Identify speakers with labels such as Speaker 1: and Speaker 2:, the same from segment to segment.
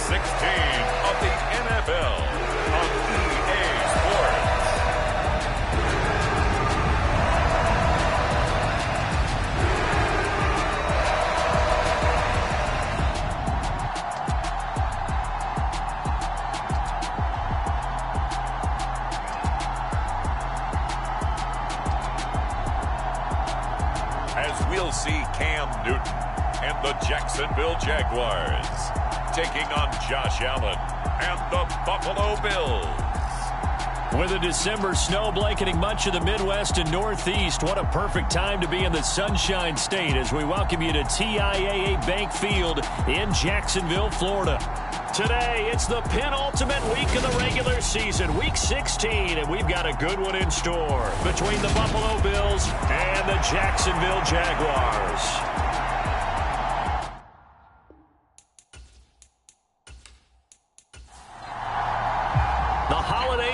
Speaker 1: 16 of the NFL on EA Sports. As we'll see Cam Newton and the Jacksonville Jaguars taking on Josh Allen and the Buffalo Bills.
Speaker 2: With a December snow blanketing much of the Midwest and Northeast, what a perfect time to be in the Sunshine State as we welcome you to TIAA Bank Field in Jacksonville, Florida. Today, it's the penultimate week of the regular season, Week 16, and we've got a good one in store between the Buffalo Bills and the Jacksonville Jaguars.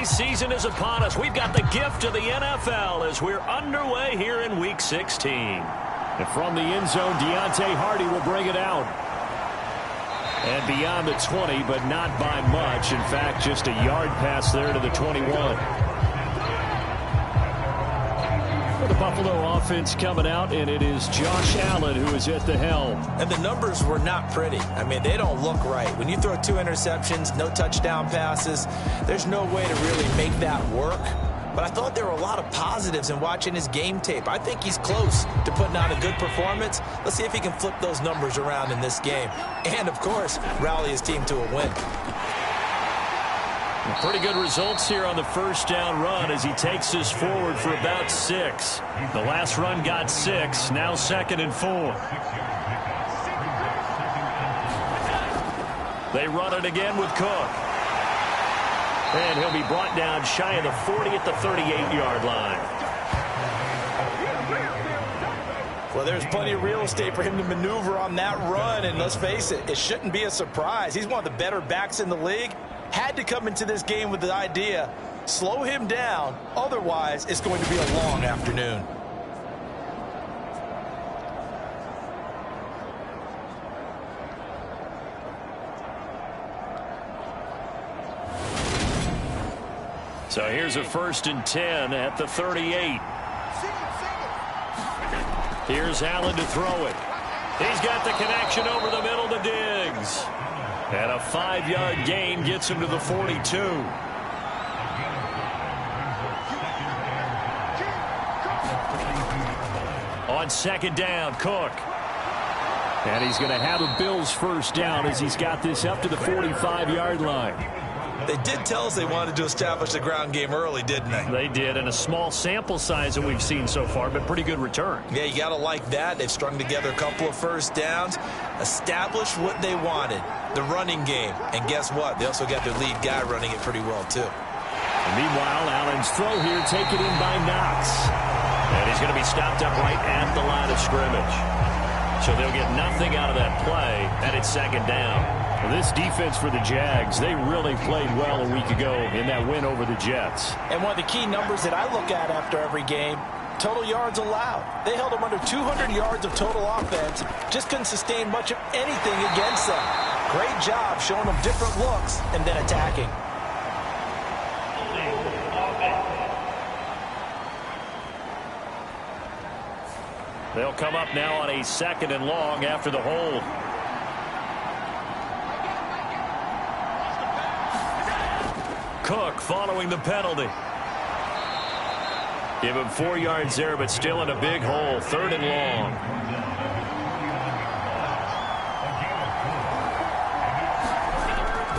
Speaker 2: Season is upon us. We've got the gift of the NFL as we're underway here in Week 16. And from the end zone, Deontay Hardy will bring it out. And beyond the 20, but not by much. In fact, just a yard pass there to the 21. The Buffalo offense coming out, and it is Josh Allen who is at the helm.
Speaker 3: And the numbers were not pretty. I mean, they don't look right. When you throw 2 interceptions, no touchdown passes, there's no way to really make that work. But I thought there were a lot of positives in watching his game tape. I think he's close to putting on a good performance. Let's see if he can flip those numbers around in this game. And, of course, rally his team to a win.
Speaker 2: Pretty good results here on the first down run as he takes us forward for about 6. The last run got 6, now 2nd and 4. They run it again with Cook. And he'll be brought down shy of the 40 at the 38-yard line.
Speaker 3: Well, there's plenty of real estate for him to maneuver on that run, and let's face it, it shouldn't be a surprise. He's one of the better backs in the league. Had to come into this game with the idea, slow him down, otherwise it's going to be a long afternoon.
Speaker 2: So here's a 1st and 10 at the 38. Here's Allen to throw it. He's got the connection over the middle to Diggs. And a 5-yard gain gets him to the 42. On 2nd down, Cook. And he's going to have a Bills first down as he's got this up to the 45-yard line.
Speaker 3: They did tell us they wanted to establish the ground game early, didn't they?
Speaker 2: They did, and a small sample size that we've seen so far, but pretty good return.
Speaker 3: Yeah, you got to like that. They've strung together a couple of first downs, established what they wanted, the running game. And guess what? They also got their lead guy running it pretty well, too.
Speaker 2: And meanwhile, Allen's throw here taken in by Knox. And he's going to be stopped up right at the line of scrimmage. So they'll get nothing out of that play, and it's 2nd down. Well, this defense for the Jags, they really played well a week ago in that win over the Jets.
Speaker 3: And one of the key numbers that I look at after every game, total yards allowed. They held them under 200 yards of total offense, just couldn't sustain much of anything against them. Great job showing them different looks and then attacking.
Speaker 2: They'll come up now on a 2nd and long after the hold. Cook following the penalty. Give him 4 yards there, but still in a big hole. 3rd and long.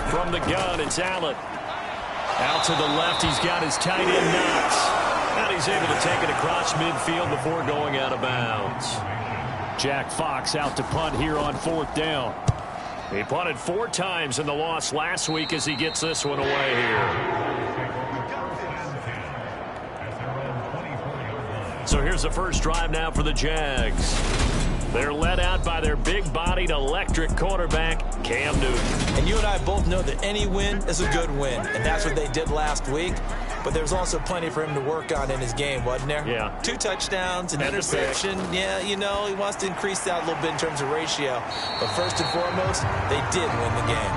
Speaker 2: From the gun, it's Allen. Out to the left, he's got his tight end Knox. And he's able to take it across midfield before going out of bounds. Jack Fox out to punt here on 4th down. He punted 4 times in the loss last week as he gets this one away here. So here's the first drive now for the Jags. They're led out by their big-bodied electric quarterback, Cam Newton.
Speaker 3: And you and I both know that any win is a good win, and that's what they did last week. but there's also plenty for him to work on in his game, wasn't there?
Speaker 2: Yeah.
Speaker 3: 2 touchdowns, an interception. Yeah, you know, he wants to increase that a little bit in terms of ratio. But first and foremost, they did win the game.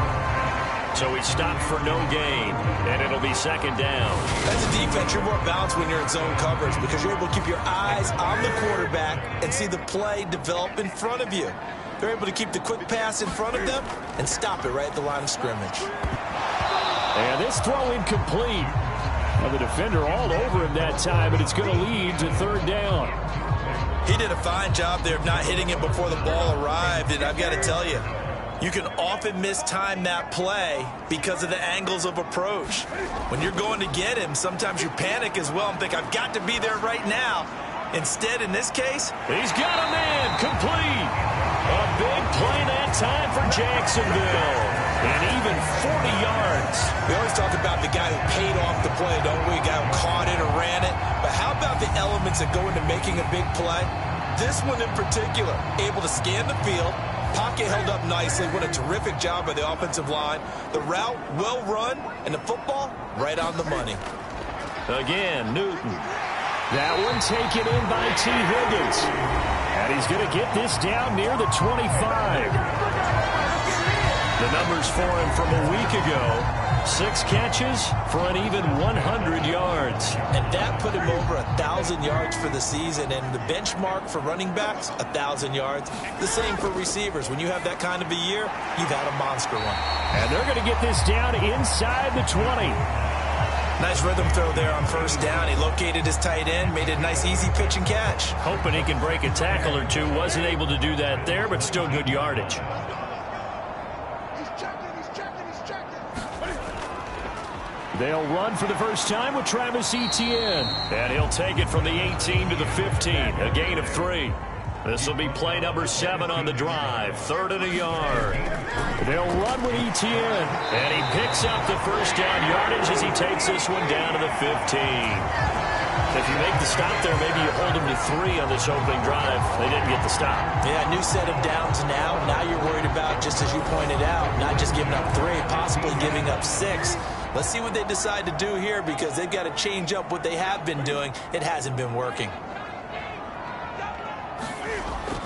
Speaker 2: So he stopped for no gain, and it'll be second down.
Speaker 3: As a defense, you're more balanced when you're in zone coverage because you're able to keep your eyes on the quarterback and see the play develop in front of you. They're able to keep the quick pass in front of them and stop it right at the line of scrimmage.
Speaker 2: And this throw incomplete. Well, the defender all over him that time, and it's going to lead to third down.
Speaker 3: He did a fine job there of not hitting it before the ball arrived, and I've got to tell you, you can often mistime that play because of the angles of approach. When you're going to get him, sometimes you panic as well and think, I've got to be there right now. Instead, in this case,
Speaker 2: he's got a man complete. A big play that time for Jacksonville. And even 40 yards.
Speaker 3: We always talk about the guy who paid off the play, don't we? A guy who caught it or ran it. But how about the elements that go into making a big play? This one in particular, able to scan the field. Pocket held up nicely. What a terrific job by the offensive line. The route, well run, and the football, right on the money.
Speaker 2: Again, Newton. That one taken in by T. Higgins. And he's going to get this down near the 25. The numbers for him from a week ago. 6 catches for an even 100 yards.
Speaker 3: And that put him over 1,000 yards for the season. And the benchmark for running backs, 1,000 yards. The same for receivers. When you have that kind of a year, you've had a monster one.
Speaker 2: And they're going to get this down inside the 20.
Speaker 3: Nice rhythm throw there on first down. He located his tight end, made it a nice easy pitch and catch.
Speaker 2: Hoping he can break a tackle or two. Wasn't able to do that there, but still good yardage. They'll run for the first time with Travis Etienne. And he'll take it from the 18 to the 15. A gain of 3. This will be play number 7 on the drive. 3rd and a yard. They'll run with Etienne. And he picks up the first down yardage as he takes this one down to the 15. If you make the stop there, maybe you hold them to 3 on this opening drive. They didn't get the stop.
Speaker 3: Yeah, new set of downs now. Now you're worried about, just as you pointed out, not just giving up 3, possibly giving up 6. Let's see what they decide to do here because they've got to change up what they have been doing. It hasn't been working.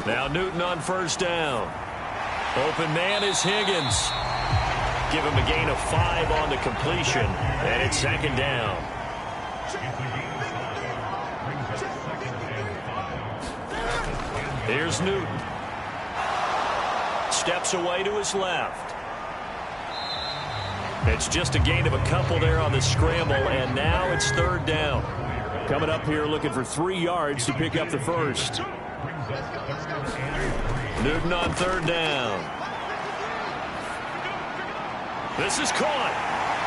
Speaker 2: Now Newton on first down. Open man is Higgins. Give him a gain of 5 on the completion. And it's second down. Here's Newton. Steps away to his left. It's just a gain of a couple there on the scramble, and now it's 3rd down. Coming up here looking for 3 yards to pick up the first. Newton on 3rd down. This is caught.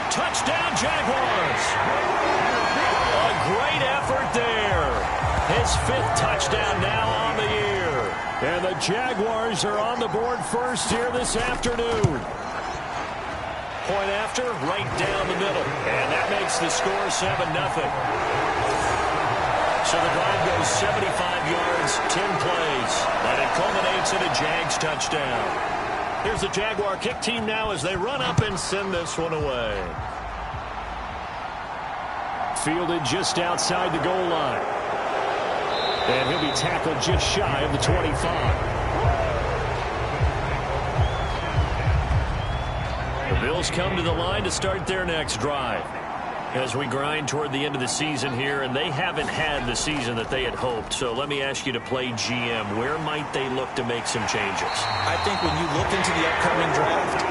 Speaker 2: Touchdown, Jaguars. A great effort there. His 5th touchdown now on the year. And the Jaguars are on the board first here this afternoon. Point after, right down the middle. And that makes the score 7-0. So the drive goes 75 yards, 10 plays. And it culminates in a Jags touchdown. Here's the Jaguar kick team now as they run up and send this one away. Fielded just outside the goal line. And he'll be tackled just shy of the 25. The Bills come to the line to start their next drive. As we grind toward the end of the season here, and they haven't had the season that they had hoped. So let me ask you to play GM. Where might they look to make some changes?
Speaker 3: I think when you look into the upcoming draft,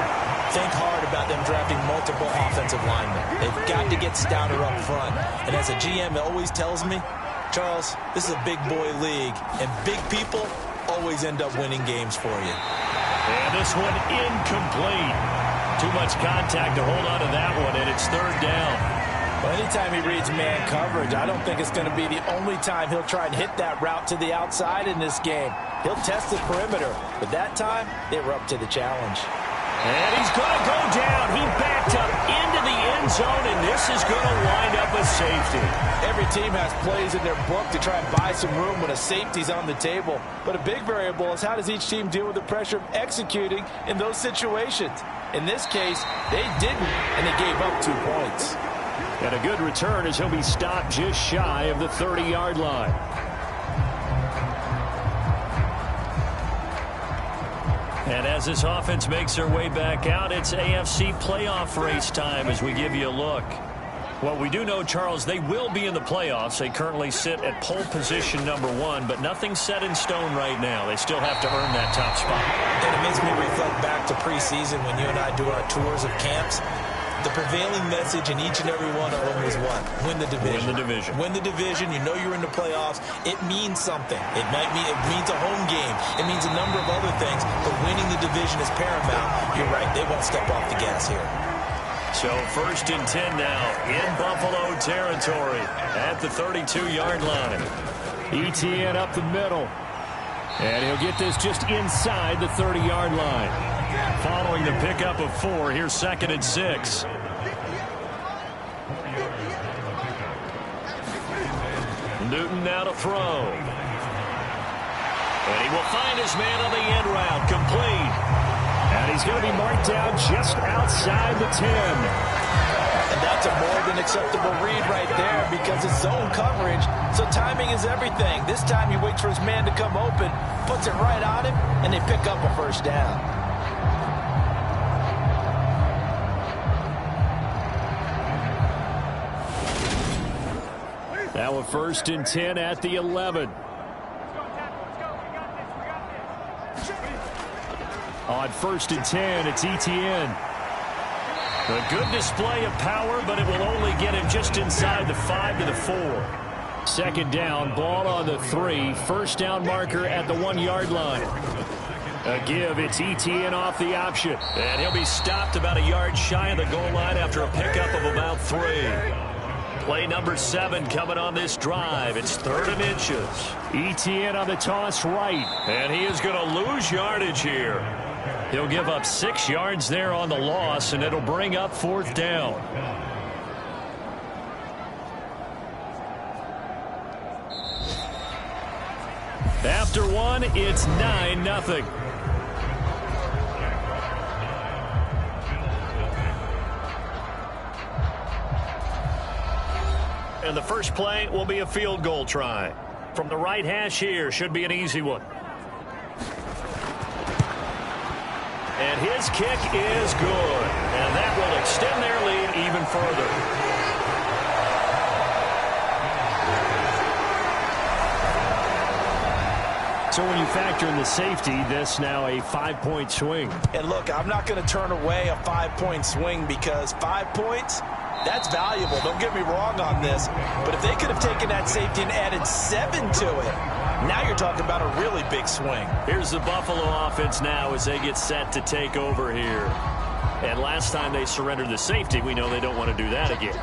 Speaker 3: think hard about them drafting multiple offensive linemen. They've got to get stouter up front. And as a GM, it always tells me, Charles, this is a big boy league, and big people always end up winning games for you.
Speaker 2: And this one incomplete. Too much contact to hold on to that one, and it's 3rd down.
Speaker 3: Well, anytime he reads man coverage, I don't think it's going to be the only time he'll try and hit that route to the outside in this game. He'll test the perimeter, but that time, they were up to the challenge.
Speaker 2: And he's going to go down. He backed up into the end zone, and this is going to wind up a safety.
Speaker 3: Every team has plays in their book to try and buy some room when a safety's on the table. But a big variable is how does each team deal with the pressure of executing in those situations. In this case, they didn't, and they gave up 2 points.
Speaker 2: And a good return as he'll be stopped just shy of the 30-yard line. And as this offense makes their way back out, it's AFC playoff race time as we give you a look. Well, we do know, Charles, they will be in the playoffs. They currently sit at pole position #1, but nothing's set in stone right now. They still have to earn that top spot.
Speaker 3: And it makes me reflect back to preseason when you and I do our tours of camps. The prevailing message in each and every one of them was what? Win the division.
Speaker 2: Win the division.
Speaker 3: Win the division. You know you're in the playoffs. It means something. It means a home game. It means a number of other things, but winning the division is paramount. You're right. They won't step off the gas here.
Speaker 2: So 1st and 10 now in Buffalo territory at the 32-yard line. ETN up the middle. And he'll get this just inside the 30-yard line. Following the pickup of 4, here's 2nd and 6. Newton now to throw. And he will find his man on the end route, complete. And he's going to be marked down just outside the 10.
Speaker 3: And that's a more than acceptable read right there because it's zone coverage, so timing is everything. This time he waits for his man to come open, puts it right on him, and they pick up a first down.
Speaker 2: Now a 1st and 10 at the 11. On 1st and 10, it's ETN. A good display of power, but it will only get him just inside the 5 to the 4. 2nd down, ball on the 3. First down marker at the 1-yard line. A give, it's ETN off the option. And he'll be stopped about a yard shy of the goal line after a pickup of about 3. Play number 7 coming on this drive. It's 3rd and inches. ETN on the toss right. And he is going to lose yardage here. He'll give up 6 yards there on the loss, and it'll bring up 4th down. After 1, it's 9-0. And the first play will be a field goal try. From the right hash here, should be an easy one. And his kick is good. And that will extend their lead even further. So when you factor in the safety, this now a 5-point swing.
Speaker 3: And look, I'm not going to turn away a 5-point swing because 5 points, that's valuable. Don't get me wrong on this. But if they could have taken that safety and added 7 to it, now you're talking about a really big swing.
Speaker 2: Here's the Buffalo offense now as they get set to take over here. And last time they surrendered the safety, we know they don't want to do that again.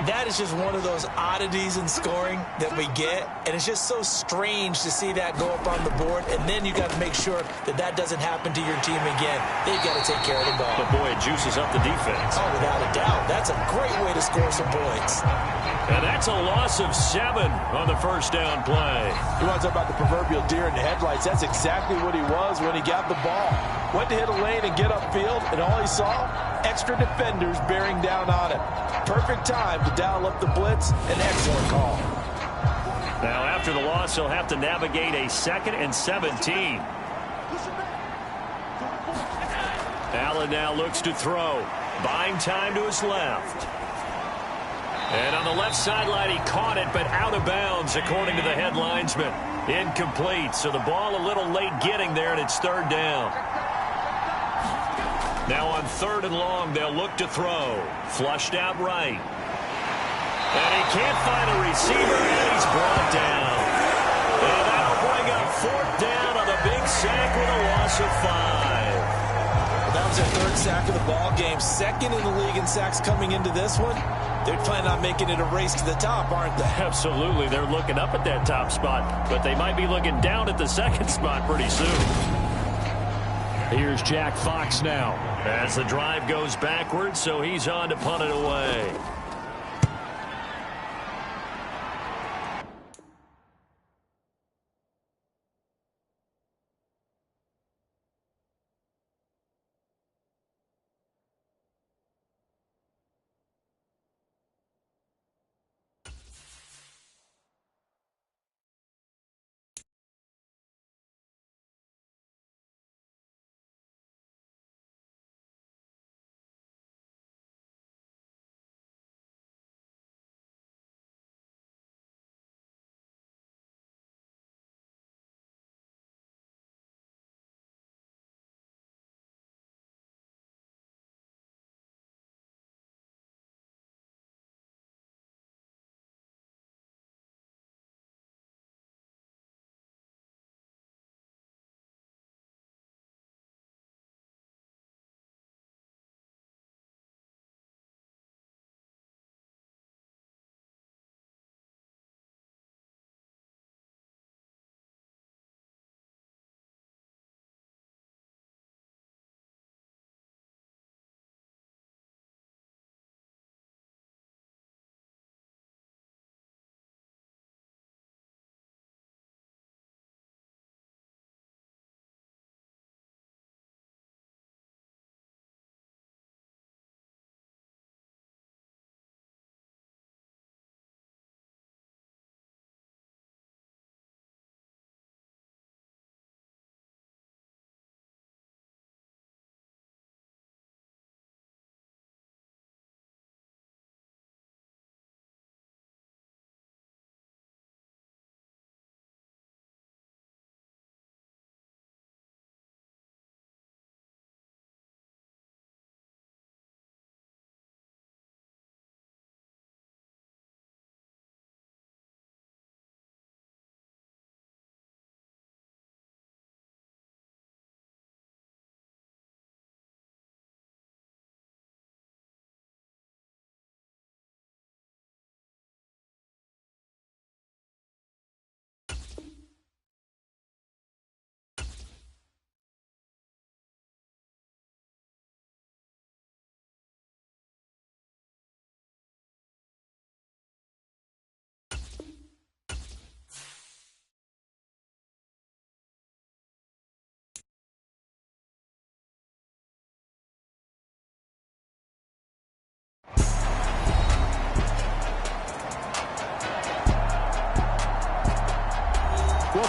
Speaker 3: That is just one of those oddities in scoring that we get, and it's just so strange to see that go up on the board, and then you got to make sure that that doesn't happen to your team again. They've got to take care of the ball.
Speaker 2: But boy, it juices up the defense.
Speaker 3: Oh, without a doubt. That's a great way to score some points.
Speaker 2: And that's a loss of 7 on the first down play.
Speaker 3: You want to talk about the proverbial deer in the headlights? That's exactly what he was when he got the ball. Went to hit a lane and get upfield, and all he saw, extra defenders bearing down on him. Perfect time to dial up the blitz. An excellent call.
Speaker 2: Now, after the loss, he'll have to navigate a 2nd and 17. Allen now looks to throw. Buying time to his left. And on the left sideline, he caught it, but out of bounds, according to the head linesman. Incomplete, so the ball a little late getting there, and it's 3rd down. Now on 3rd and long, they'll look to throw. Flushed out right. And he can't find a receiver, and he's brought down. And that'll bring up 4th down on the big sack with a loss of 5.
Speaker 3: That was their 3rd sack of the ball game. 2nd in the league in sacks coming into this one. They're planning on making it a race to the top, aren't they?
Speaker 2: Absolutely. They're looking up at that top spot, but they might be looking down at the 2nd spot pretty soon. Here's Jack Fox now. As the drive goes backwards, so he's on to punt it away.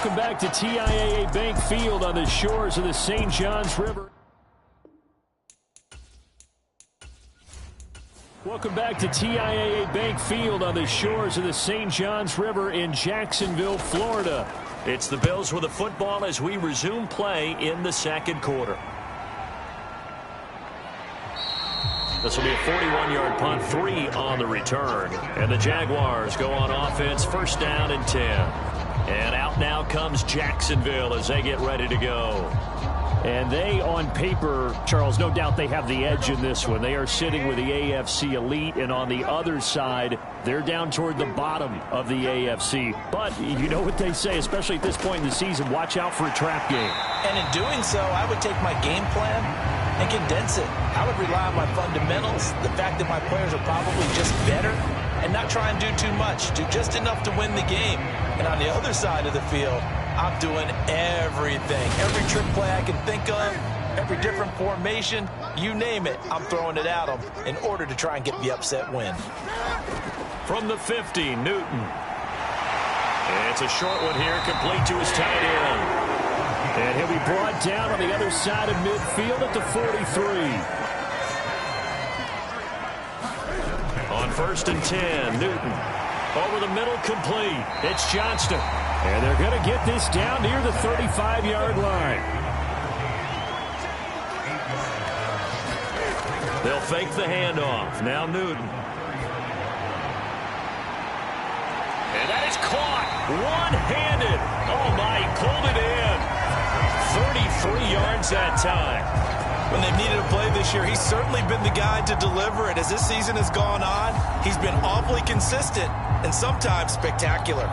Speaker 2: Welcome back to TIAA Bank Field on the shores of the St. Johns River. Welcome back to TIAA Bank Field on the shores of the St. Johns River in Jacksonville, Florida. It's the Bills with the football as we resume play in the second quarter. This will be a 41-yard punt, 3 on the return. And the Jaguars go on offense, first down and 10. And out now comes Jacksonville as they get ready to go. And they, on paper, Charles, no doubt they have the edge in this one. They are sitting with the AFC elite, and on the other side, they're down toward the bottom of the AFC. But you know what they say, especially at this point in the season, watch out for a trap game.
Speaker 3: And in doing so, I would take my game plan and condense it. I would rely on my fundamentals, the fact that my players are probably just better, and not try and do too much. Do just enough to win the game. And on the other side of the field, I'm doing everything. Every trick play I can think of, every different formation, you name it, I'm throwing it at them in order to try and get the upset win.
Speaker 2: From the 50, Newton. It's a short one here, complete to his tight end. And he'll be brought down on the other side of midfield at the 43. On first and 10, Newton. Over the middle, complete. It's Johnston. And they're going to get this down near the 35-yard line. They'll fake the handoff. Now Newton. And that is caught. One-handed. Oh, my, he pulled it in. 33 yards that time.
Speaker 3: When they've needed a play this year, he's certainly been the guy to deliver it. As this season has gone on, he's been awfully consistent and sometimes spectacular.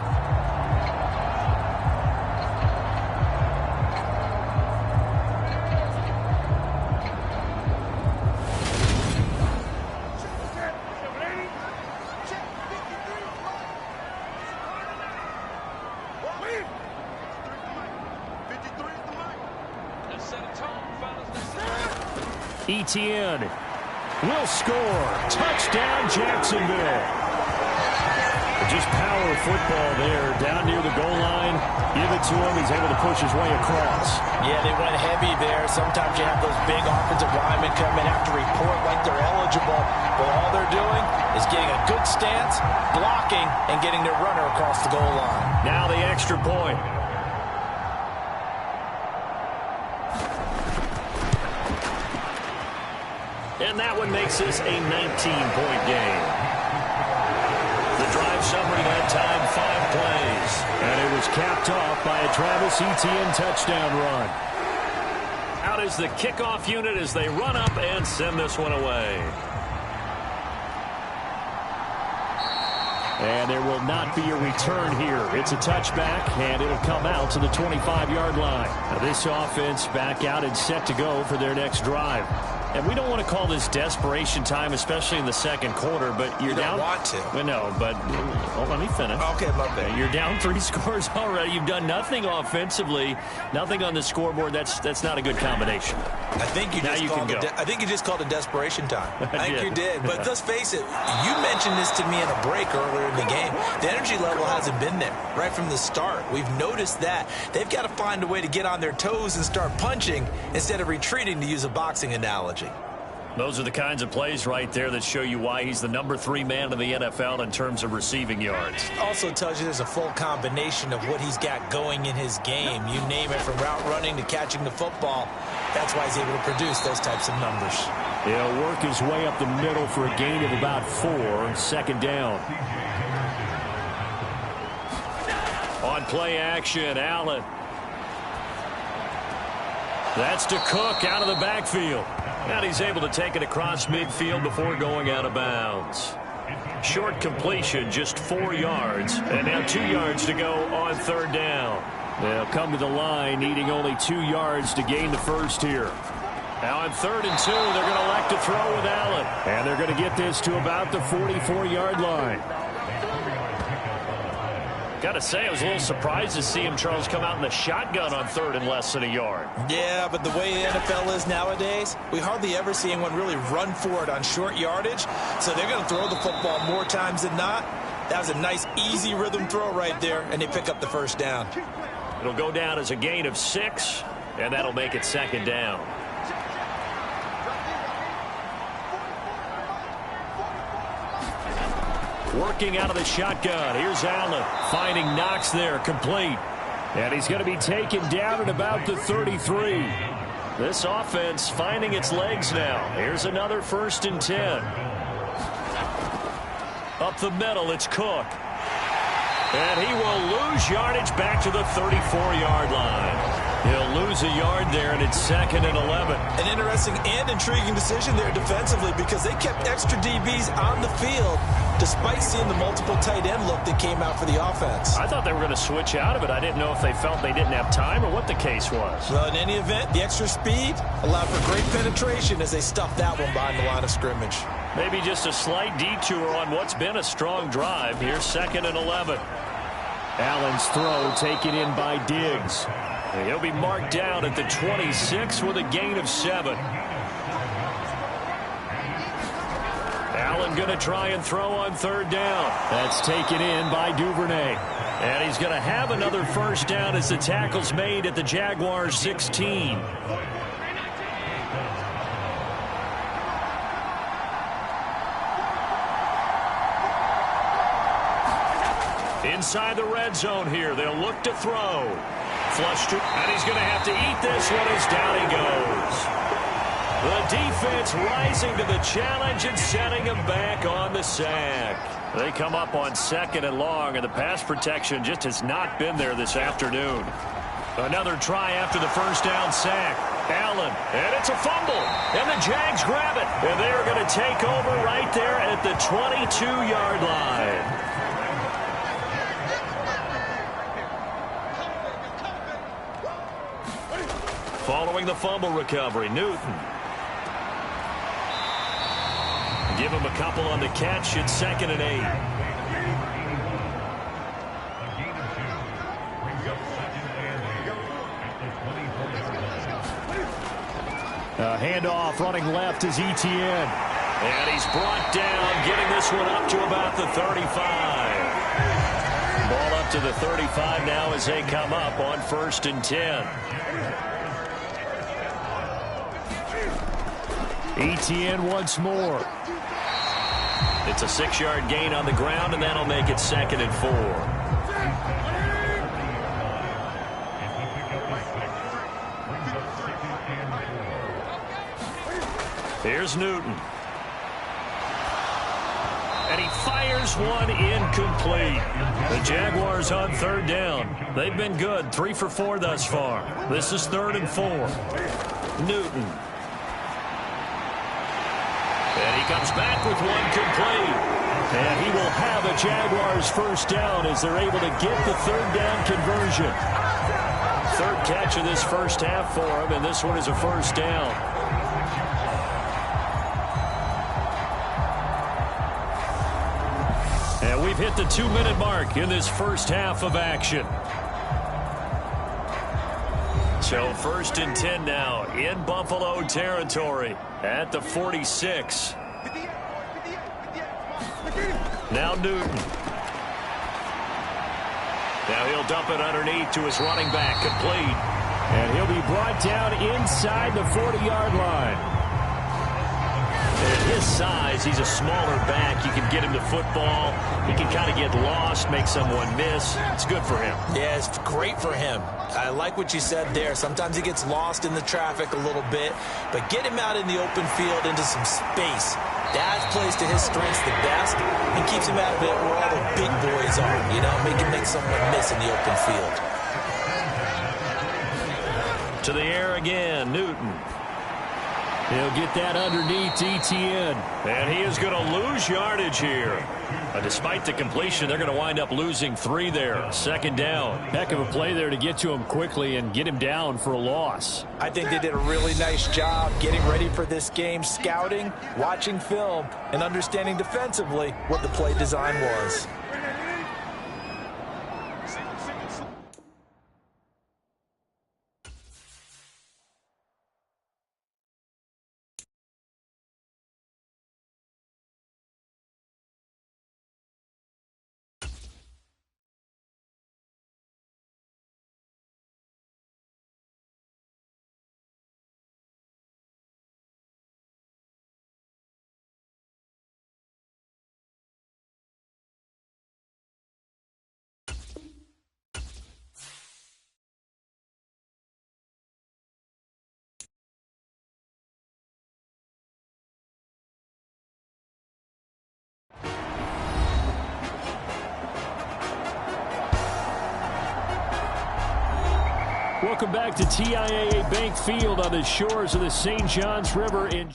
Speaker 2: Etienne will score. Touchdown, Jacksonville. Just power football there down near the goal line. Give it to him. He's able to push his way across.
Speaker 3: Yeah, they went heavy there. Sometimes you have those big offensive linemen come in, have to report like they're eligible. But all they're doing is getting a good stance, blocking, and getting their runner across the goal line.
Speaker 2: Now the extra point. And that one makes this a 19-point game. The drive summary that time, 5 plays. And it was capped off by a Travis Etienne touchdown run. Out is the kickoff unit as they run up and send this one away. And there will not be a return here. It's a touchback, and it'll come out to the 25-yard line. Now this offense back out and set to go for their next drive. And we don't want to call this desperation time, especially in the second quarter, but you're down.
Speaker 3: You don't want to.
Speaker 2: Well, no, but let me finish.
Speaker 3: Okay, my bad.
Speaker 2: You're down 3 scores already. You've done nothing offensively, nothing on the scoreboard. That's not a good combination.
Speaker 3: I think you just called it desperation time. I think you did. But let's face it, you mentioned this to me in a break earlier in the game. The energy level hasn't been there right from the start. We've noticed that. They've got to find a way to get on their toes and start punching instead of retreating, to use a boxing analogy.
Speaker 2: Those are the kinds of plays right there that show you why he's the number 3 man in the NFL in terms of receiving yards.
Speaker 3: Also tells you there's a full combination of what he's got going in his game. You name it, from route running to catching the football. That's why he's able to produce those types of numbers.
Speaker 2: He'll work his way up the middle for a gain of about 4. Second down. On play action, Allen. That's to Cook out of the backfield. And he's able to take it across midfield before going out of bounds. Short completion, just 4 yards. And now 2 yards to go on third down. They'll come to the line, needing only 2 yards to gain the first here. Now on 3rd and 2, they're going to elect to throw with Allen. And they're going to get this to about the 44-yard line. Got to say, I was a little surprised to see him, Charles, come out in the shotgun on 3rd and less than a yard.
Speaker 3: Yeah, but the way the NFL is nowadays, we hardly ever see anyone really run for it on short yardage. So they're going to throw the football more times than not. That was a nice, easy rhythm throw right there, and they pick up the first down.
Speaker 2: It'll go down as a gain of 6, and that'll make it second down. Working out of the shotgun. Here's Allen finding Knox there, complete. And he's going to be taken down at about the 33. This offense finding its legs now. Here's another 1st and 10. Up the middle, it's Cook. And he will lose yardage back to the 34-yard line. He'll lose a yard there, and it's 2nd and 11.
Speaker 3: An interesting and intriguing decision there defensively because they kept extra DBs on the field despite seeing the multiple tight end look that came out for the offense.
Speaker 2: I thought they were going to switch out of it. I didn't know if they felt they didn't have time or what the case was.
Speaker 3: Well, in any event, the extra speed allowed for great penetration as they stuffed that one behind the line of scrimmage.
Speaker 2: Maybe just a slight detour on what's been a strong drive. Here's 2nd and 11. Allen's throw taken in by Diggs. He'll be marked down at the 26 with a gain of 7. Allen going to try and throw on 3rd down. That's taken in by Duvernay. And he's going to have another 1st down as the tackle's made at the Jaguars' 16. Inside the red zone here. They'll look to throw. Flushed, and he's going to have to eat this one as down he goes. The defense rising to the challenge and setting him back on the sack. They come up on 2nd and long, and the pass protection just has not been there this afternoon. Another try after the 1st down sack. Allen, and it's a fumble, and the Jags grab it, and they are going to take over right there at the 22-yard line. Following the fumble recovery, Newton. Give him a couple on the catch. It's 2nd and 8. Handoff running left is Etienne. And he's brought down, getting this one up to about the 35. Ball up to the 35 now as they come up on 1st and 10. Etienne once more. It's a 6-yard gain on the ground, and that'll make it 2nd and 4. Here's Newton. And he fires one incomplete. The Jaguars on 3rd down. They've been good, 3 for 4 thus far. This is 3rd and 4. Newton. And he comes back with one complete. And he will have a Jaguars 1st down as they're able to get the 3rd down conversion. 3rd catch of this 1st half for him, and this one is a 1st down. And we've hit the 2-minute mark in this 1st half of action. So 1st and 10 now in Buffalo territory at the 46. Now Newton. Now he'll dump it underneath to his running back, complete. And he'll be brought down inside the 40-yard line. At his size, he's a smaller back. You can get him the football. He can kind of get lost, make someone miss. It's good for him.
Speaker 3: Yeah, it's great for him. I like what you said there. Sometimes he gets lost in the traffic a little bit, but get him out in the open field into some space. That plays to his strengths the best and keeps him out of it where all the big boys are, you know, make someone miss in the open field.
Speaker 2: To the air again, Newton. He'll get that underneath Etienne. And he is going to lose yardage here. Despite the completion, they're going to wind up losing 3 there. 2nd down. Heck of a play there to get to him quickly and get him down for a loss.
Speaker 3: I think they did a really nice job getting ready for this game, scouting, watching film, and understanding defensively what the play design was.
Speaker 2: Welcome back to TIAA Bank Field on the shores of the St. Johns River in...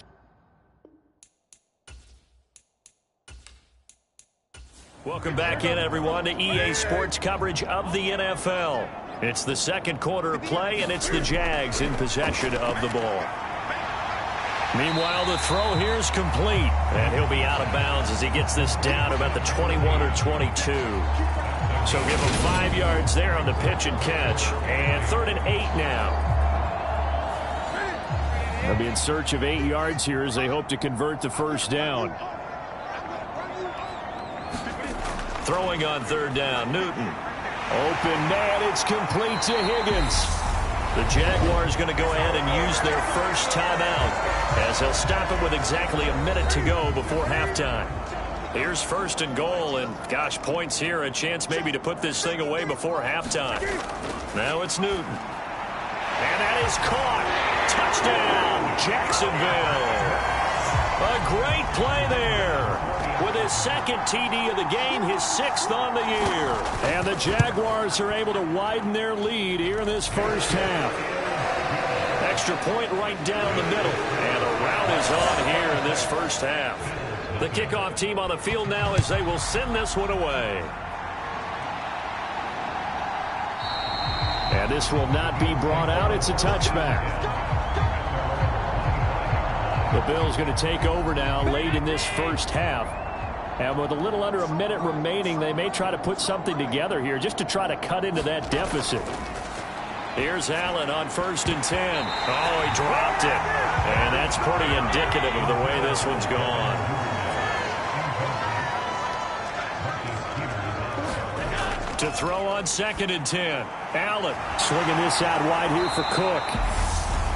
Speaker 2: Welcome back in, everyone, to EA Sports coverage of the NFL. It's the second quarter of play, and it's the Jags in possession of the ball. Meanwhile, the throw here is complete, and he'll be out of bounds as he gets this down about the 21 or 22. So give him 5 yards there on the pitch and catch, and 3rd and 8 now. They'll be in search of 8 yards here as they hope to convert the first down. Throwing on 3rd down, Newton. Open man, it's complete to Higgins. The Jaguars going to go ahead and use their first timeout as they'll stop it with exactly a minute to go before halftime. Here's 1st and goal, and gosh, points here, a chance maybe to put this thing away before halftime. Now it's Newton. And that is caught. Touchdown, Jacksonville. A great play there. With his 2nd TD of the game, his 6th on the year. And the Jaguars are able to widen their lead here in this first half. Extra point right down the middle. And a rout is on here in this first half. The kickoff team on the field now as they will send this one away. And this will not be brought out. It's a touchback. The Bills going to take over now late in this first half. And with a little under a minute remaining, they may try to put something together here just to try to cut into that deficit. Here's Allen on 1st and 10. Oh, he dropped it. And that's pretty indicative of the way this one's gone. To throw on 2nd and 10. Allen swinging this out wide here for Cook.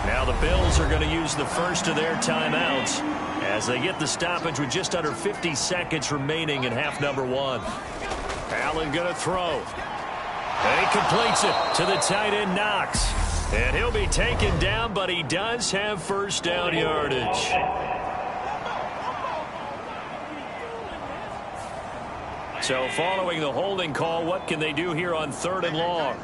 Speaker 2: Now the Bills are going to use the first of their timeouts as they get the stoppage with just under 50 seconds remaining in half number 1. Allen going to throw. And he completes it to the tight end, Knox. And he'll be taken down, but he does have first down yardage. So following the holding call, what can they do here on 3rd and long?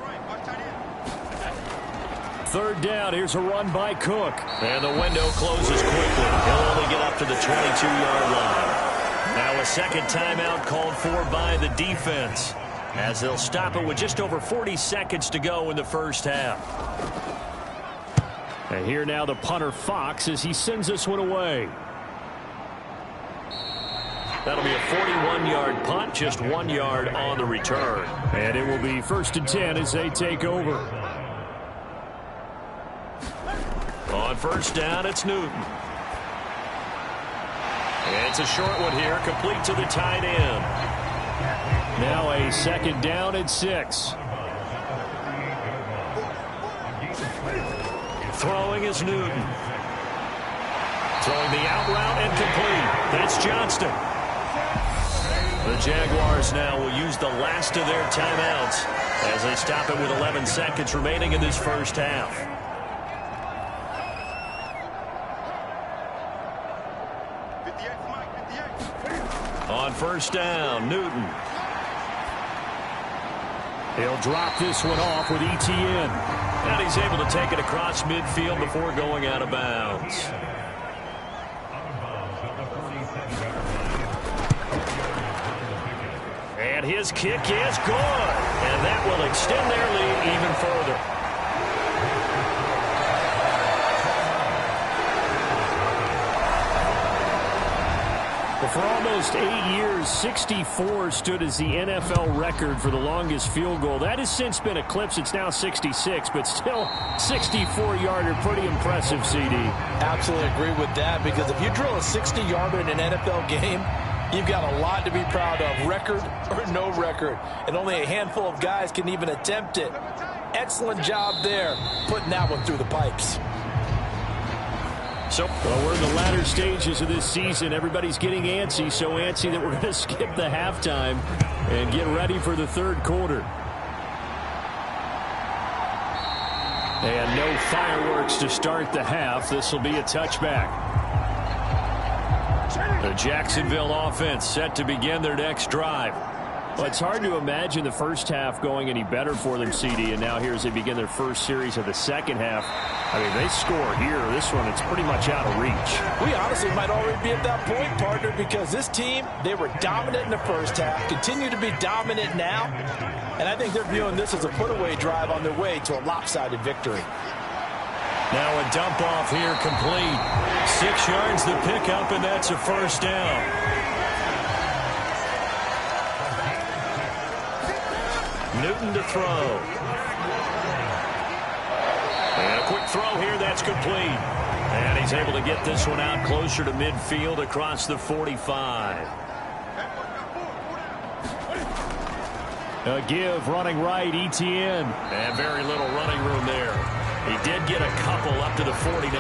Speaker 2: 3rd down, here's a run by Cook. And the window closes quickly. He'll only get up to the 22-yard line. Now a 2nd timeout called for by the defense as they'll stop it with just over 40 seconds to go in the first half. And here now the punter Fox as he sends this one away. That'll be a 41-yard punt, just 1 yard on the return. And it will be 1st and 10 as they take over. On 1st down, it's Newton. It's a short one here, complete to the tight end. Now a 2nd down and 6. Throwing is Newton. Throwing the out route and complete. That's Johnston. The Jaguars now will use the last of their timeouts as they stop it with 11 seconds remaining in this first half. On 1st down, Newton. He'll drop this one off with ETN. And he's able to take it across midfield before going out of bounds. And his kick is good. And that will extend their lead even further. For almost 8 years, 64 stood as the NFL record for the longest field goal. That has since been eclipsed. It's now 66, but still 64-yarder. Pretty impressive, CD.
Speaker 3: Absolutely agree with that, because if you drill a 60-yarder in an NFL game, you've got a lot to be proud of, record or no record. And only a handful of guys can even attempt it. Excellent job there, putting that one through the pipes.
Speaker 2: So, well, we're in the latter stages of this season. Everybody's getting antsy, so antsy that we're going to skip the halftime and get ready for the 3rd quarter. And no fireworks to start the half. This will be a touchback. The Jacksonville offense set to begin their next drive. Well, it's hard to imagine the first half going any better for them, CD, and now here as they begin their first series of the second half. I mean, they score here. This one, it's pretty much out of reach.
Speaker 3: We honestly might already be at that point, partner, because this team, they were dominant in the first half, continue to be dominant now, and I think they're viewing this as a put-away drive on their way to a lopsided victory.
Speaker 2: Now a dump off here complete. 6 yards the pickup, and that's a first down. Newton to throw. And a quick throw here, that's complete. And he's able to get this one out closer to midfield across the 45. A give running right, Etienne. And very little running room there. He did get a couple up to the 49.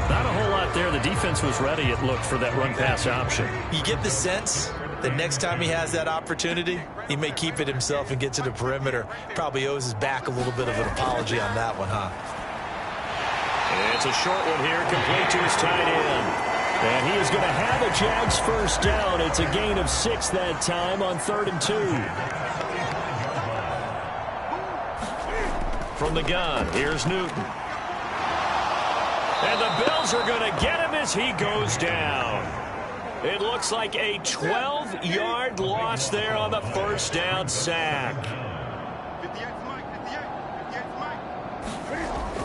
Speaker 2: Not a whole lot there. The defense was ready, it looked, for that run-pass option.
Speaker 3: You get the sense that next time he has that opportunity, he may keep it himself and get to the perimeter. Probably owes his back a little bit of an apology on that one, huh?
Speaker 2: It's a short one here, complete to his tight end. And he is going to have a Jags first down. It's a gain of 6 that time on 3rd and 2. From the gun, here's Newton. And the Bills are going to get him as he goes down. It looks like a 12-yard loss there on the first down sack.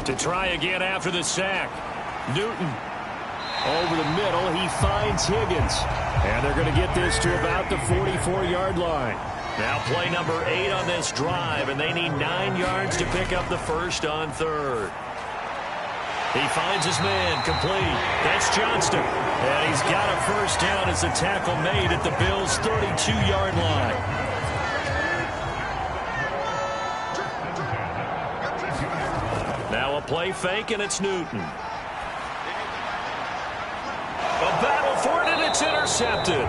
Speaker 2: To try again after the sack. Newton over the middle. He finds Higgins. And they're going to get this to about the 44-yard line. Now play number 8 on this drive, and they need 9 yards to pick up the first on 3rd. He finds his man, complete. That's Johnston. And he's got a first down as the tackle made at the Bills' 32-yard line. Now a play fake, and it's Newton. A battle for it, and it's intercepted.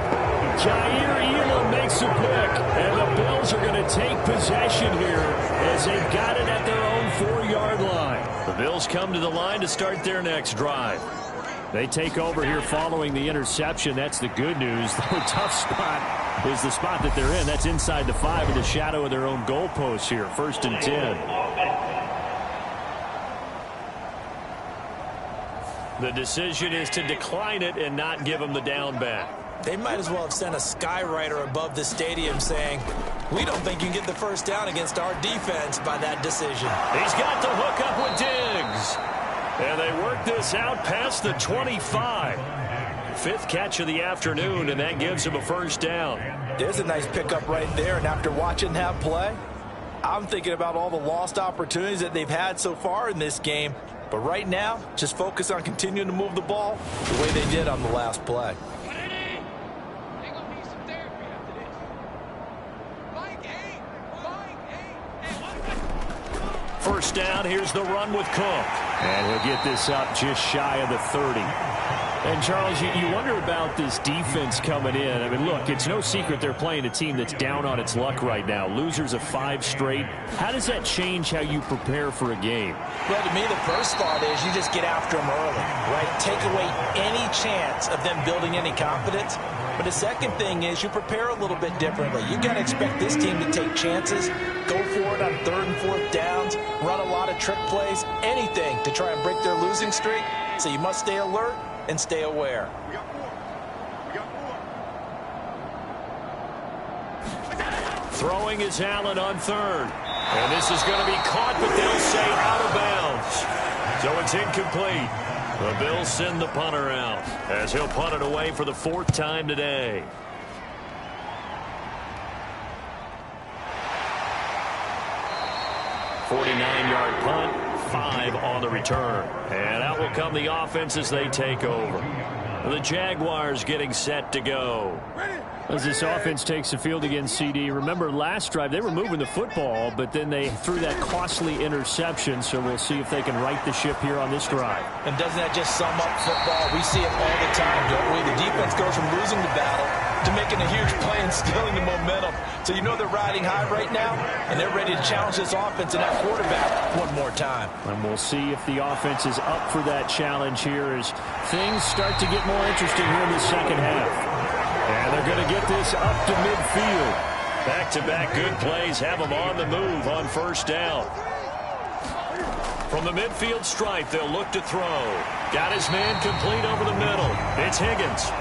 Speaker 2: Jair Elam makes a pick, and the Bills are going to take possession here as they've got it at their own 4-yard line. The Bills come to the line to start their next drive. They take over here following the interception. That's the good news. The tough spot is the spot that they're in. That's inside the 5 in the shadow of their own goalposts here. 1st and 10. The decision is to decline it and not give them the down back.
Speaker 3: They might as well have sent a skywriter above the stadium saying, we don't think you can get the first down against our defense by that decision.
Speaker 2: He's got the hook up with Diggs. And they work this out past the 25. 5th catch of the afternoon, and that gives him a first down.
Speaker 3: There's a nice pickup right there, and after watching that play, I'm thinking about all the lost opportunities that they've had so far in this game. But right now, just focus on continuing to move the ball the way they did on the last play.
Speaker 2: First down, here's the run with Cook. And he'll get this up just shy of the 30. And, Charles, you wonder about this defense coming in. I mean, look, it's no secret they're playing a team that's down on its luck right now. Losers of 5 straight. How does that change how you prepare for a game?
Speaker 3: Well, to me, the first thought is you just get after them early, right? Take away any chance of them building any confidence. But the second thing is you prepare a little bit differently. You got to expect this team to take chances, go for it on 3rd and 4th downs, run a lot of trick plays, anything to try and break their losing streak. So you must stay alert and stay aware.
Speaker 2: Throwing is Allen on 3rd. And this is going to be caught, but they'll say out of bounds. So it's incomplete. The Bills send the punter out as he'll punt it away for the 4th time today. $49-yard punt, 5 on the return. And out will come the offense as they take over. The Jaguars getting set to go. As this offense takes the field against CD, remember last drive they were moving the football, but then they threw that costly interception, so we'll see if they can right the ship here on this drive.
Speaker 3: And doesn't that just sum up football? We see it all the time, don't we? The defense goes from losing the battle to making a huge play and stealing the momentum. So you know they're riding high right now, and they're ready to challenge this offense and that quarterback one more time.
Speaker 2: And we'll see if the offense is up for that challenge here as things start to get more interesting here in the second half. And they're going to get this up to midfield. Back-to-back good plays have him on the move on first down. From the midfield stripe, they'll look to throw. Got his man complete over the middle. It's Higgins.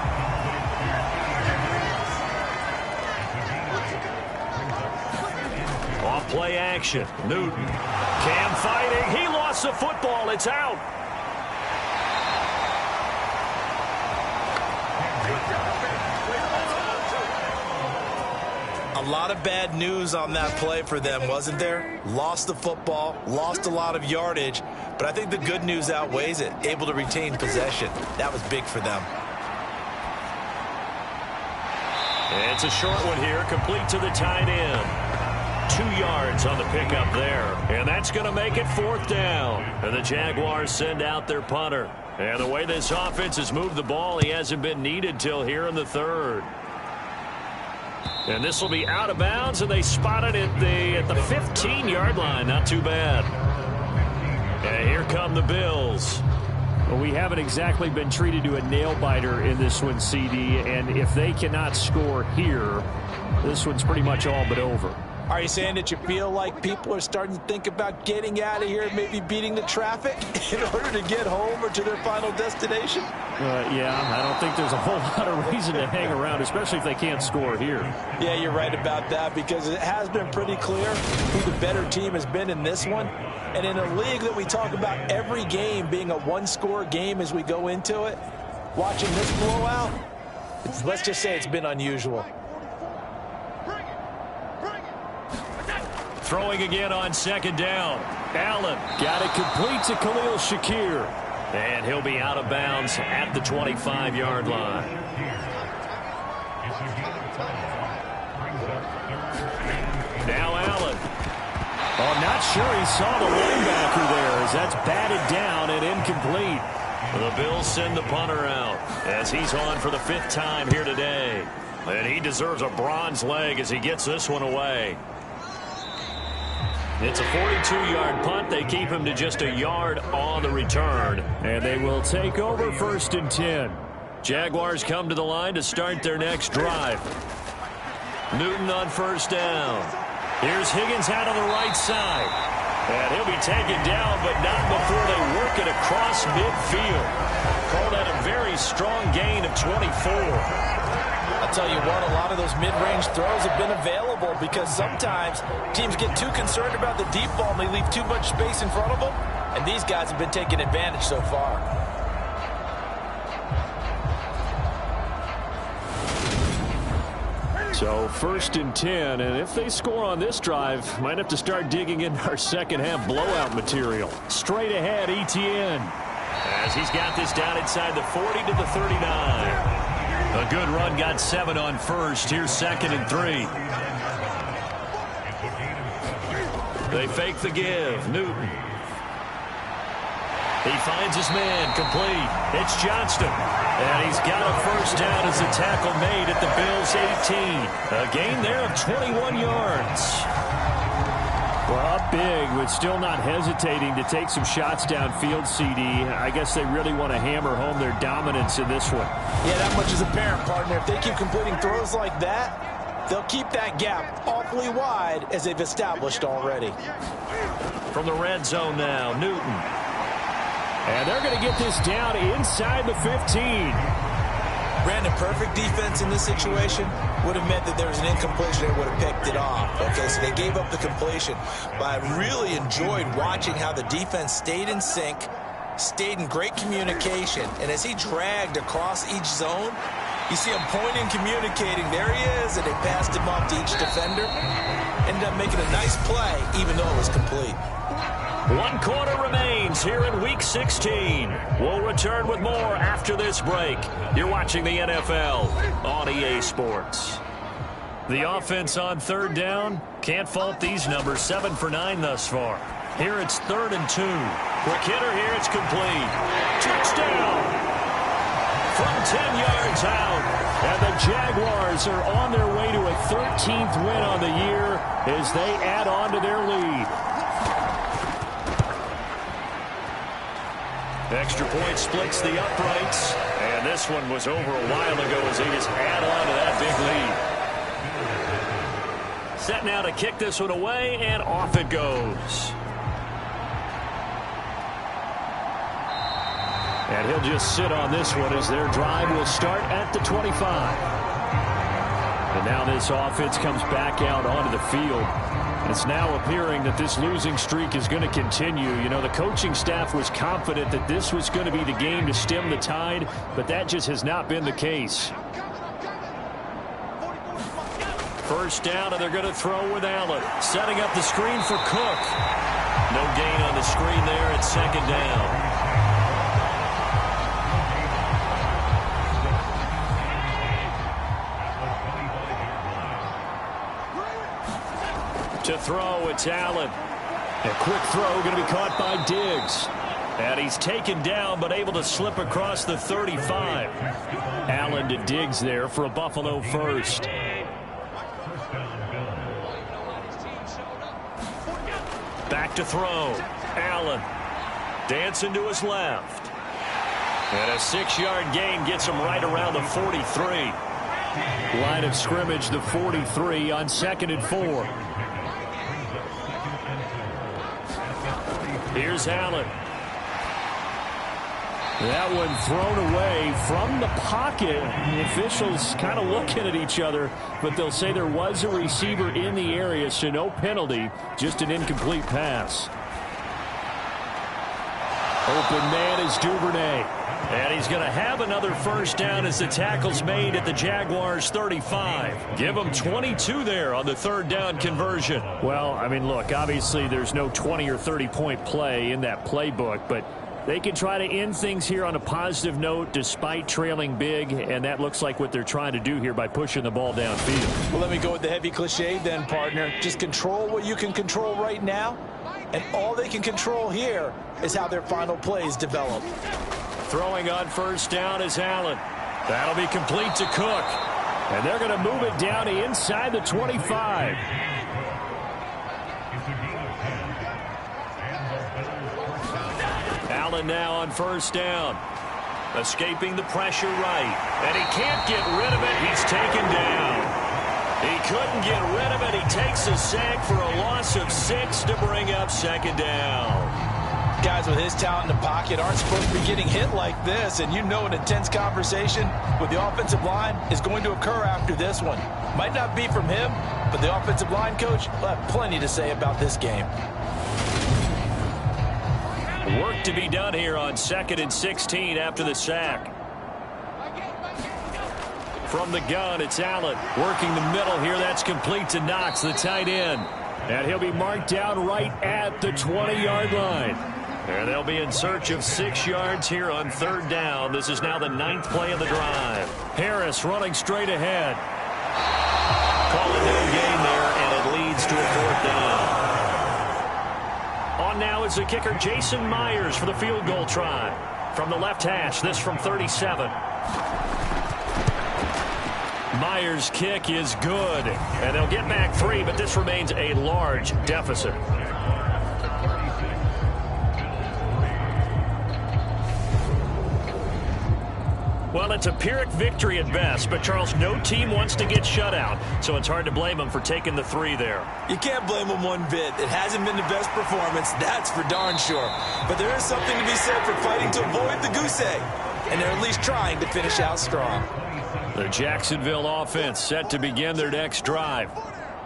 Speaker 2: Off play action. Newton. Cam fighting. He lost the football. It's out.
Speaker 3: A lot of bad news on that play for them, wasn't there? Lost the football, lost a lot of yardage, but I think the good news outweighs it. Able to retain possession. That was big for them.
Speaker 2: It's a short one here, complete to the tight end. 2 yards on the pickup there, and that's going to make it fourth down. And the Jaguars send out their punter. And the way this offense has moved the ball, he hasn't been needed till here in the third. And this will be out of bounds, and they spot it at the 15-yard line. Not too bad. And here come the Bills.
Speaker 4: Well, we haven't exactly been treated to a nail-biter in this one, CD, and if they cannot score here, this one's pretty much all but over.
Speaker 3: Are you saying that you feel like people are starting to think about getting out of here and maybe beating the traffic in order to get home or to their final destination?
Speaker 4: Yeah, I don't think there's a whole lot of reason to hang around, especially if they can't score here.
Speaker 3: Yeah, you're right about that, because it has been pretty clear who the better team has been in this one. And in a league that we talk about every game being a one-score game as we go into it, watching this blowout, let's just say it's been unusual.
Speaker 2: Throwing again on second down. Allen got it complete to Khalil Shakir. And he'll be out of bounds at the 25-yard line. Now Allen.
Speaker 4: Oh, not sure he saw the linebacker there as that's batted down and incomplete.
Speaker 2: The Bills send the punter out as he's on for the 5th time here today. And he deserves a bronze leg as he gets this one away. It's a 42-yard punt. They keep him to just a yard on the return.
Speaker 4: And they will take over 1st and 10.
Speaker 2: Jaguars come to the line to start their next drive. Newton on first down. Here's Higgins out on the right side. And he'll be taken down, but not before they work it across midfield. Call that a very strong gain of 24.
Speaker 3: I'll tell you what, a lot of those mid-range throws have been available because sometimes teams get too concerned about the deep ball and they leave too much space in front of them, and these guys have been taking advantage so far.
Speaker 4: So 1st and 10, and if they score on this drive, might have to start digging into our second-half blowout material. Straight ahead, ETN.
Speaker 2: As he's got this down inside the 40 to the 39. A good run, got 7 on first. Here's 2nd and 3. They fake the give. Newton. He finds his man, complete. It's Johnston. And he's got a first down as the tackle made at the Bills' 18. A gain there of 21 yards.
Speaker 4: Well, up big, but still not hesitating to take some shots downfield, CD. I guess they really want to hammer home their dominance in this one.
Speaker 3: Yeah, that much is apparent, partner. If they keep completing throws like that, they'll keep that gap awfully wide as they've established already.
Speaker 2: From the red zone now, Newton.
Speaker 4: And they're going to get this down inside the 15.
Speaker 3: Brandon, perfect defense in this situation would have meant that there was an incompletion and would have picked it off. Okay, so they gave up the completion. But I really enjoyed watching how the defense stayed in sync, stayed in great communication, and as he dragged across each zone, you see him pointing, communicating. There he is, and they passed him off to each defender. Ended up making a nice play, even though it was complete.
Speaker 2: 1 quarter remains here in Week 16. We'll return with more after this break. You're watching the NFL on EA Sports. The offense on 3rd down. Can't fault these numbers. 7 for 9 thus far. Here it's 3rd and 2. Quick hitter here. It's complete. Touchdown. From 10 yards out.
Speaker 4: And the Jaguars are on their way to a 13th win on the year as they add on to their lead.
Speaker 2: Extra point splits the uprights. And this one was over a while ago as they just add on to that big lead. Set now to kick this one away, and off it goes. And he'll just sit on this one as their drive will start at the 25. And now this offense comes back out onto the field. It's now appearing that this losing streak is going to continue. You know, the coaching staff was confident that this was going to be the game to stem the tide, but that just has not been the case. First down, and they're going to throw with Allen. Setting up the screen for Cook. No gain on the screen there at second down. To throw, it's Allen. A quick throw going to be caught by Diggs. And he's taken down but able to slip across the 35. Allen to Diggs there for a Buffalo first. Back to throw. Allen dancing to his left. And a 6-yard gain gets him right around the 43. Line of scrimmage, the 43 on 2nd and 4. Here's Allen. That one thrown away from the pocket. The officials kind of looking at each other, but they'll say there was a receiver in the area, so no penalty, just an incomplete pass. Open man is Duvernay. And he's going to have another first down as the tackle's made at the Jaguars' 35. Give them 22 there on the 3rd down conversion. Well, I mean, look, obviously there's no 20 or 30-point play in that playbook, but they can try to end things here on a positive note despite trailing big, and that looks like what they're trying to do here by pushing the ball downfield.
Speaker 3: Well, let me go with the heavy cliche then, partner. Just control what you can control right now, and all they can control here is how their final plays develop.
Speaker 2: Throwing on first down is Allen. That'll be complete to Cook. And they're going to move it down to inside the 25. Allen now on first down. Escaping the pressure right. And he can't get rid of it. He's taken down. He couldn't get rid of it. He takes a sack for a loss of 6 to bring up 2nd down.
Speaker 3: Guys with his talent in the pocket aren't supposed to be getting hit like this, and you know an intense conversation with the offensive line is going to occur after this one. Might not be from him, but the offensive line coach will have plenty to say about this game.
Speaker 2: Work to be done here on 2nd and 16 after the sack. From the gun, it's Allen working the middle here. That's complete to Knox, the tight end. And he'll be marked down right at the 20-yard line. And they'll be in search of 6 yards here on 3rd down. This is now the 9th play of the drive. Harris running straight ahead. Call it no gain there, and it leads to a 4th down. On now is the kicker, Jason Myers, for the field goal try. From the left hash, this from 37. Myers' kick is good, and they'll get back 3, but this remains a large deficit. Well, it's a Pyrrhic victory at best, but, Charles, no team wants to get shut out, so it's hard to blame them for taking the 3 there.
Speaker 3: You can't blame them one bit. It hasn't been the best performance, that's for darn sure. But there is something to be said for fighting to avoid the goose egg, and they're at least trying to finish out strong.
Speaker 2: The Jacksonville offense set to begin their next drive.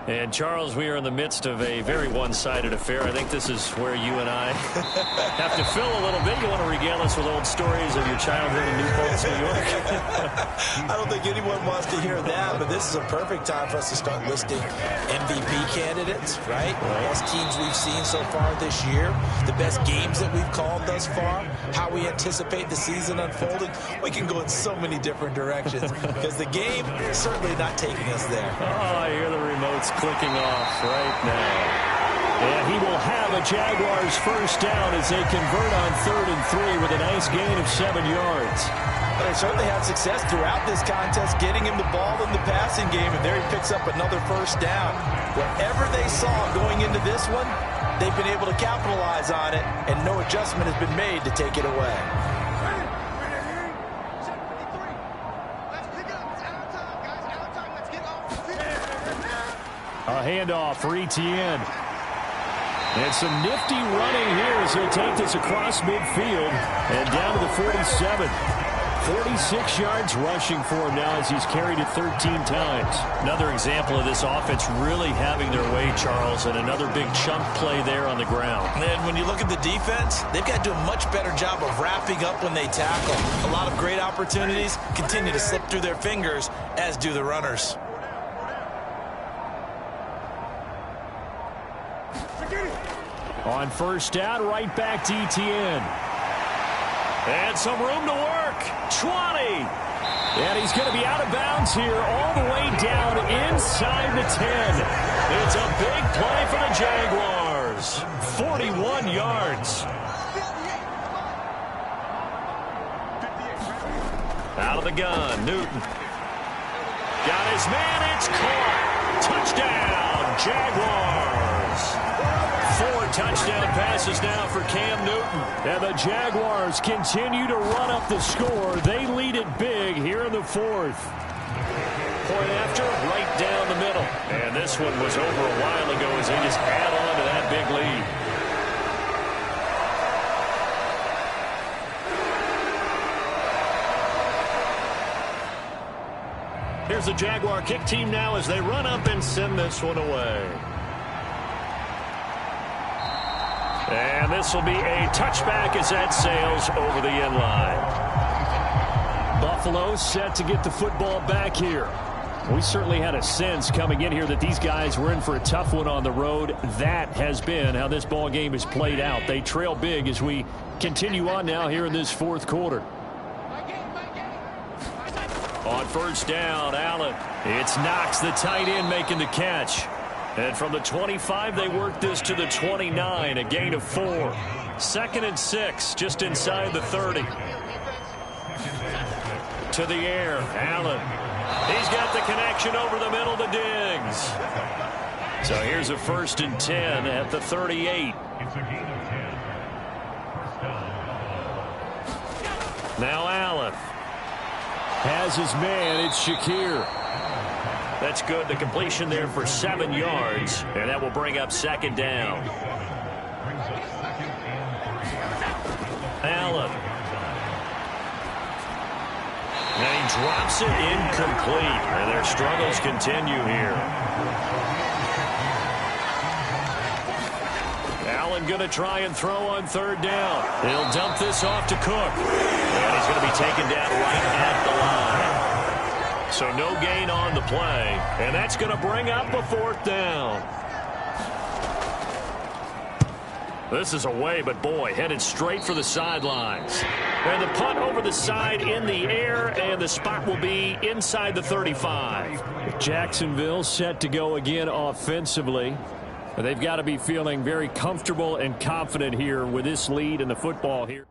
Speaker 2: And, Charles, we are in the midst of a very one-sided affair. I think this is where you and I have to fill a little bit. You want to regale us with old stories of your childhood in New Paltz, New York?
Speaker 3: I don't think anyone wants to hear that, but this is a perfect time for us to start listing MVP candidates, right? The best teams we've seen so far this year, the best games that we've called thus far, how we anticipate the season unfolding. We can go in so many different directions because the game is certainly not taking us there.
Speaker 2: Oh, I hear the remotes clicking off right now. And he will have a Jaguars first down as they convert on 3rd and 3 with a nice gain of 7 yards.
Speaker 3: But they certainly had success throughout this contest, getting him the ball in the passing game, and there he picks up another first down. Whatever they saw going into this one, they've been able to capitalize on it, and no adjustment has been made to take it away.
Speaker 4: A handoff for Etienne. And some nifty running here as he'll take this across midfield and down to the 47. 46 yards rushing for him now as he's carried it 13 times.
Speaker 2: Another example of this offense really having their way, Charles, and another big chunk play there on the ground.
Speaker 3: And when you look at the defense, they've got to do a much better job of wrapping up when they tackle. A lot of great opportunities continue to slip through their fingers, as do the runners.
Speaker 4: On first down, right back to Etienne. And some room to work. 20. And he's going to be out of bounds here all the way down inside the 10. It's a big play for the Jaguars. 41 yards. Out of the gun, Newton. Got his man, it's caught. Touchdown, Jaguars. 4 touchdown passes now for Cam Newton. And the Jaguars continue to run up the score. They lead it big here in the 4th. Point after, right down the middle. And this one was over a while ago as they just add on to that big lead. Here's the Jaguar kick team now as they run up and send this one away. And this will be a touchback as that sails over the end line. Buffalo set to get the football back here. We certainly had a sense coming in here that these guys were in for a tough one on the road. That has been how this ball game has played out. They trail big as we continue on now here in this 4th quarter. On first down, Allen. It's Knox, the tight end, making the catch. And from the 25, they work this to the 29, a gain of 4. 2nd and 6, just inside the 30. To the air, Allen. He's got the connection over the middle to Diggs. So here's a 1st and 10 at the 38. Now Allen has his man. It's Shakir. That's good. The completion there for 7 yards, and that will bring up 2nd down. Allen. And he drops it incomplete, and their struggles continue here. Allen going to try and throw on 3rd down. He'll dump this off to Cook. And he's going to be taken down right at the line. So no gain on the play, and that's going to bring up a 4th down. This is away, but boy, headed straight for the sidelines. And the punt over the side in the air, and the spot will be inside the 35. Jacksonville set to go again offensively. They've got to be feeling very comfortable and confident here with this lead in the football here.